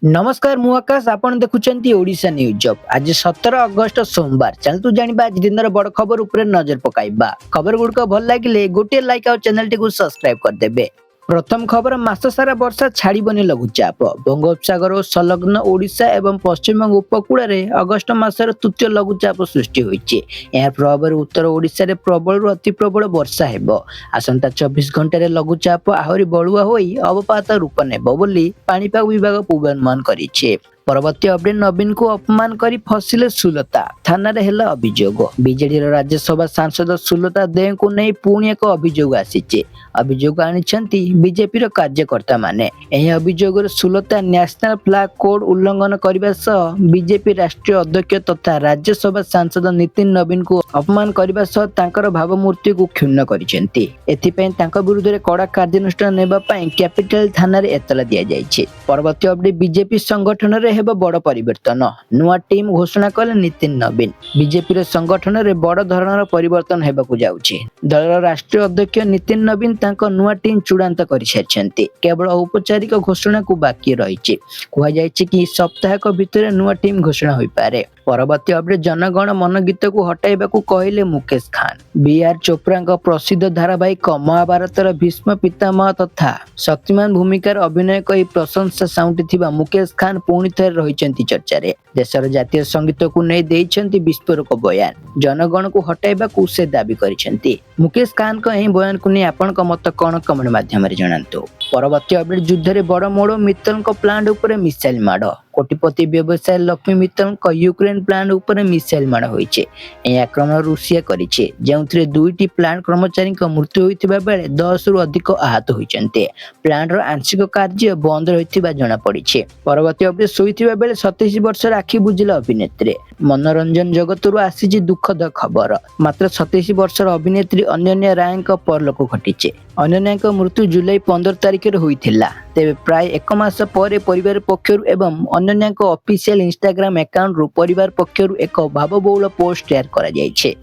नमस्कार मु आकाश आपण देखुचंती ओडिशा न्यूज जब आज 17 अगस्त सोमवार चलतु जानिबा आज दिन बड़ खबर उपरे नजर पकाइबा खबर गुड़क भल लगिले गोटे लाइक और चैनल टी सब्सक्राइब कर देबे। प्रथम खबर मास सारा वर्षा छाड़बनी लघुचाप बंगोपसागर और संलग्न ओडिशा एवं पश्चिमबंग उपकूल में अगस्ट मासर तृतीय लघुचाप सृष्टि होइछि। यार प्रभाव उत्तर ओडिशा रे प्रबल रु अति प्रबल वर्षा हेबो। आसंता 24 घंटे रे लघुचाप आहुरी बळुआ होई अवपात रूप नेबो बोली पाणीपाग विभाग पूर्वानुमान करिछि। परवर्ती अपडेट नवीन को अपमान करी फसिले सुलता थाना रे हेला अभियोग। बीजेडी राज्यसभा सांसद सुलता देव को नहीं पुणी एक अभियोग आसीचे। अभियोग आनिछंती बीजेपी रो कार्यकर्ता माने। एही अभियोग रे सुलता नेशनल फ्लैग कोड उल्लंघन करबा सह बीजेपी राष्ट्रीय अध्यक्ष तथा राज्यसभा सांसद नितिन नवीन को अपमान करबा सह तांकर भावमूर्ति को क्षुण्ण करिसेंती। एथिपैन तांका विरुद्ध रे कड़ा कार्यानुष्ठान नेबा पई कैपिटल थाना रे एतला दिया जायछि। परवर्ती अपडेट बीजेपी संगठन रे हेबो बड़ परिवर्तन नुआ टीम घोषणा कले नितिन नवीन। बीजेपी रे संगठन रे बड़ धरणर परिवर्तन हेबाकु जाउछि। दलर राष्ट्रीय अध्यक्ष नितिन नवीन तांको नुआ टीम चूड़ांत करि सारिछन्ति। केवल औपचारिक घोषणा को बाकी रहिछि। कुहा जायछि कि सप्ताहक भितर नुआ टीम घोषणा होई पारे। परवर्ती अपडेट जनगण मन गीत को हटाइबाकू कहले मुकेश खान। बीआर चोप्रा प्रसिद्ध धारावाहिक महाभारतर भीष्म पितामह तथा शक्तिमान भूमिकार अभिनय कई प्रशंसा साउंटिथिबा मुकेश खान पुणी थे रहिचंती चर्चा रे। देशर जातीय संगीत को नहीं देइछंती विस्फोरक बयान। जनगण को हटाइबाकू से दाबी करिसेंती। मुकेश खान को एही बयान को नहीं आपनक मत कोन कमेंट माध्यम रे जणांतु। परवर्ती अपडेट युद्ध रे बड़ मोड़ मित्तल प्लांट उपरे मिसाइल माड़। कोटिपति व्यवसायी लक्ष्मी मित्तल यूक्रेन प्लांट उपरे मिसाइल माड़ होइछे। ए आक्रमण रूसिया करिछे जेउथरे दुईटी प्लांट कर्मचारी मृत्यु होइतिबा बेले 10 रु अधिक आहत होइचंते। प्लांट रो आंशिक कार्य बंद रहितिबा जणा पड़िछे। परवर्ती अपडेट सोइतिबा बेले 27 वर्षर आखि बुझिला अभिनेत्री। मनोरंजन जगतरु आसीछि दुखद खबर। मात्र 27 वर्षर अभिनेत्री अनन्या राय परलोक घटिछे। अनन्या मृत्यु जुलाई 15 तारिख रे होइथिला। तेबे प्राय 1 मास पर परिवार पक्षरु एवं अनन्या ऑफिशियल इंस्टाग्राम अकाउंट रु परिवार पक्षरु एक भावबहुल पोस्ट शेयर करा जायछे।